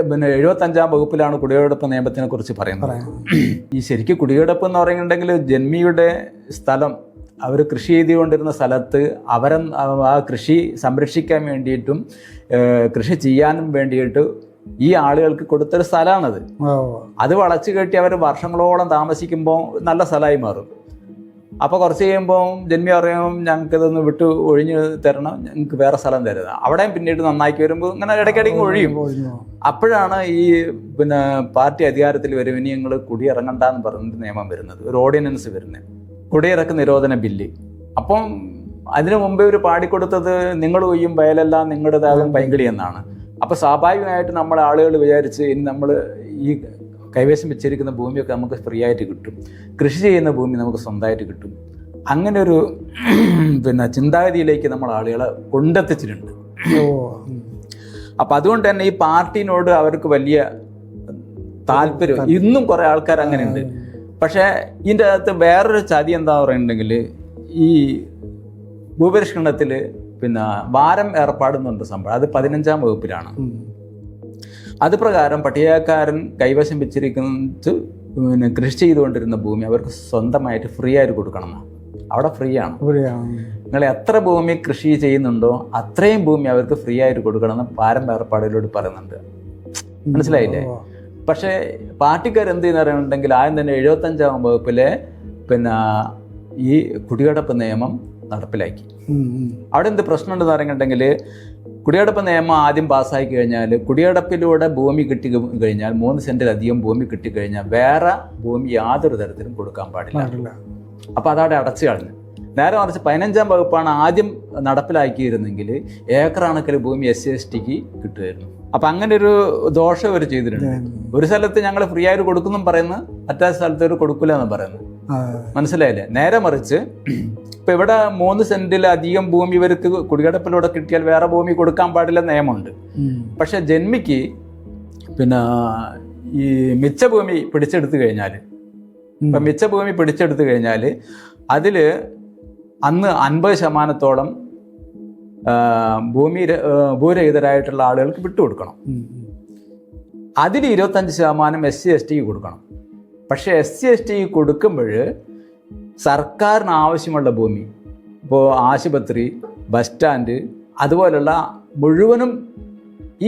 പിന്നെ 75-ാം വകുപ്പിലാണ് കുടിയെടുപ്പ് നിയമത്തിനെ കുറിച്ച് പറയുന്നത്. ഈ ശരിക്കും കുടിയെടുപ്പ് എന്ന് പറയുന്നുണ്ടെങ്കിൽ ജന്മിയുടെ സ്ഥലം, അവർ കൃഷി ചെയ്തുകൊണ്ടിരുന്ന സ്ഥലത്ത് ആ കൃഷി സംരക്ഷിക്കാൻ വേണ്ടിയിട്ടും കൃഷി ചെയ്യാനും വേണ്ടിയിട്ട് ഈ ആളുകൾക്ക് കൊടുത്തൊരു സ്ഥലമാണത്. അത് വളച്ചു കെട്ടി അവർ വർഷങ്ങളോളം താമസിക്കുമ്പോൾ നല്ല സ്ഥലമായി മാറും. അപ്പോൾ കുറച്ച് കഴിയുമ്പോൾ ജന്മി പറയും ഞങ്ങൾക്കിതൊന്ന് വിട്ട് ഒഴിഞ്ഞ് തരണം, ഞങ്ങൾക്ക് വേറെ സ്ഥലം തരുന്നത്. അവിടെയും പിന്നീട് നന്നാക്കി വരുമ്പോൾ ഇങ്ങനെ ഇടയ്ക്കിടയ്ക്ക് ഒഴിയും. അപ്പോഴാണ് ഈ പിന്നെ പാർട്ടി അധികാരത്തിൽ വരും, ഇനി ഞങ്ങൾ കുടിയിറങ്ങണ്ടെന്ന് പറഞ്ഞിട്ട് നിയമം വരുന്നത്, ഒരു ഓർഡിനൻസ് വരുന്നത്, കുടിയിറക്ക് നിരോധന ബില്ല്. അപ്പം അതിനു മുമ്പേ ഒരു പാടിക്കൊടുത്തത് നിങ്ങൾ കൊയ്യും വയലെല്ലാം നിങ്ങളുടേതാകും പൈങ്കിളി എന്നാണ്. അപ്പോൾ സ്വാഭാവികമായിട്ട് നമ്മുടെ ആളുകൾ വിചാരിച്ച് ഇനി നമ്മൾ ഈ കൈവശം വെച്ചിരിക്കുന്ന ഭൂമിയൊക്കെ നമുക്ക് ഫ്രീ ആയിട്ട് കിട്ടും, കൃഷി ചെയ്യുന്ന ഭൂമി നമുക്ക് സ്വന്തമായിട്ട് കിട്ടും. അങ്ങനെ ഒരു പിന്നെ ചിന്താഗതിയിലേക്ക് നമ്മൾ ആളുകളെ കൊണ്ടെത്തിച്ചിട്ടുണ്ട്. അപ്പം അതുകൊണ്ട് തന്നെ ഈ പാർട്ടിനോട് അവർക്ക് വലിയ താല്പര്യം, ഇന്നും കുറേ ആൾക്കാർ അങ്ങനെയുണ്ട്. പക്ഷേ ഇതിൻ്റെ അകത്ത് വേറൊരു ചതി എന്താ പറയുന്നുണ്ടെങ്കിൽ, ഈ ഭൂപരിഷ്കരണത്തിൽ പിന്നെ ഭാരം ഏർപ്പാടുന്നുണ്ട് സംഭവം. അത് 15-ാം വകുപ്പിലാണ്. അത് പ്രകാരം പട്ടികക്കാരൻ കൈവശം വെച്ചിരിക്കുന്നത് പിന്നെ കൃഷി ചെയ്തുകൊണ്ടിരുന്ന ഭൂമി അവർക്ക് സ്വന്തമായിട്ട് ഫ്രീ ആയിട്ട് കൊടുക്കണം എന്നാണ്. അവിടെ ഫ്രീ ആണ്. നിങ്ങൾ എത്ര ഭൂമി കൃഷി ചെയ്യുന്നുണ്ടോ അത്രയും ഭൂമി അവർക്ക് ഫ്രീ ആയിട്ട് കൊടുക്കണമെന്ന് ഭാരം ഏർപ്പാടിലൂടെ പറയുന്നുണ്ട്. മനസ്സിലായില്ലേ? പക്ഷേ പാർട്ടിക്കാർ എന്ത് ചെയ്യുന്നറിയുന്നുണ്ടെങ്കിൽ ആദ്യം തന്നെ 75-ാം വകുപ്പിലെ പിന്നെ ഈ കുടിയടപ്പ് നിയമം നടപ്പിലാക്കി. അവിടെ എന്ത് പ്രശ്നമുണ്ടെന്ന് പറയുന്നുണ്ടെങ്കിൽ, കുടിയടപ്പ് നിയമം ആദ്യം പാസ്സാക്കി കഴിഞ്ഞാൽ കുടിയടപ്പിലൂടെ ഭൂമി കിട്ടി കഴിഞ്ഞാൽ 3 സെന്റിലധികം ഭൂമി കിട്ടിക്കഴിഞ്ഞാൽ വേറെ ഭൂമി യാതൊരു തരത്തിലും കൊടുക്കാൻ പാടില്ല. അപ്പം അതവിടെ അടച്ചു കളഞ്ഞു. നേരെ മറിച്ച് 15-ാം വകുപ്പാണ് ആദ്യം നടപ്പിലാക്കിയിരുന്നെങ്കിൽ ഏക്കർ കണക്കിൽ ഭൂമി SC/STക്ക് കിട്ടുമായിരുന്നു. അപ്പം അങ്ങനെ ഒരു ദോഷം അവർ ചെയ്തിട്ടുണ്ട്. ഒരു സ്ഥലത്ത് ഞങ്ങൾ ഫ്രീ ആയിട്ട് കൊടുക്കുന്നു പറയുന്നു, മറ്റേ സ്ഥലത്ത് ഒരു കൊടുക്കില്ല എന്ന് പറയുന്നു. മനസ്സിലായില്ലേ? നേരെ മറിച്ച് ഇപ്പം ഇവിടെ 3 സെന്റിലധികം ഭൂമി ഇവർക്ക് കുടികിടപ്പിലൂടെ കിട്ടിയാൽ വേറെ ഭൂമി കൊടുക്കാൻ പാടില്ല നിയമമുണ്ട്. പക്ഷെ ജന്മിക്ക് പിന്നെ ഈ മിച്ച ഭൂമി പിടിച്ചെടുത്തു കഴിഞ്ഞാൽ, ഇപ്പം മിച്ച ഭൂമി പിടിച്ചെടുത്തു കഴിഞ്ഞാൽ അതിൽ അന്ന് 50% ഭൂരഹിതരായിട്ടുള്ള ആളുകൾക്ക് വിട്ടുകൊടുക്കണം. അതിൽ 25% SC/STക്ക് കൊടുക്കണം. പക്ഷേ SC/STക്ക് കൊടുക്കുമ്പോൾ സർക്കാരിന് ആവശ്യമുള്ള ഭൂമി, ഇപ്പോൾ ആശുപത്രി, ബസ് സ്റ്റാൻഡ്, അതുപോലുള്ള മുഴുവനും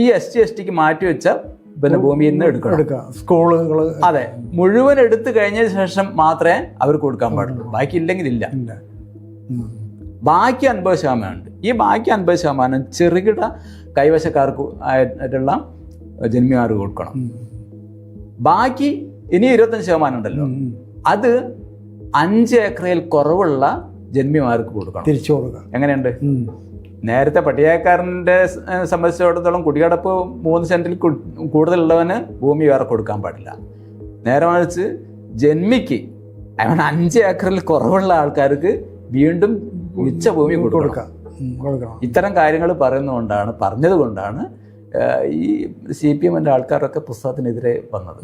ഈ SC/STക്ക് മാറ്റിവെച്ച പിന്നെ ഭൂമിയിൽ നിന്ന് എടുക്കണം. സ്കൂളുകൾ, അതെ, മുഴുവൻ എടുത്തു കഴിഞ്ഞ ശേഷം മാത്രമേ അവർ കൊടുക്കാൻ പാടുള്ളൂ. ബാക്കി ഇല്ലെങ്കിൽ ഇല്ല. ബാക്കി 50% ഉണ്ട്. ഈ ബാക്കി 50% ചെറുകിട കൈവശക്കാർക്ക് ആയിട്ടുള്ള ജന്മിമാർക്ക് കൊടുക്കണം. ബാക്കി ഇനി 25% ഉണ്ടല്ലോ, അത് 5 ഏക്കറിൽ കുറവുള്ള ജന്മിമാർക്ക് കൊടുക്കണം, തിരിച്ചു കൊടുക്കണം. എങ്ങനെയുണ്ട്? നേരത്തെ പട്ടികക്കാരൻ്റെ സംബന്ധിച്ചിടത്തോളം കുടികടപ്പ് 3 സെന്റിൽ കൂടുതലുള്ളവന് ഭൂമി വേറെ കൊടുക്കാൻ പാടില്ല. നേരെ മറിച്ച് ജന്മിക്ക് അവൻ 5 ഏക്കറിൽ കുറവുള്ള ആൾക്കാർക്ക് വീണ്ടും മിച്ച ഭൂമി കൊടുക്കാം. ഇത്തരം കാര്യങ്ങൾ പറഞ്ഞത് കൊണ്ടാണ് ഈ CPM ആൾക്കാരൊക്കെ പുസ്തകത്തിനെതിരെ വന്നത്.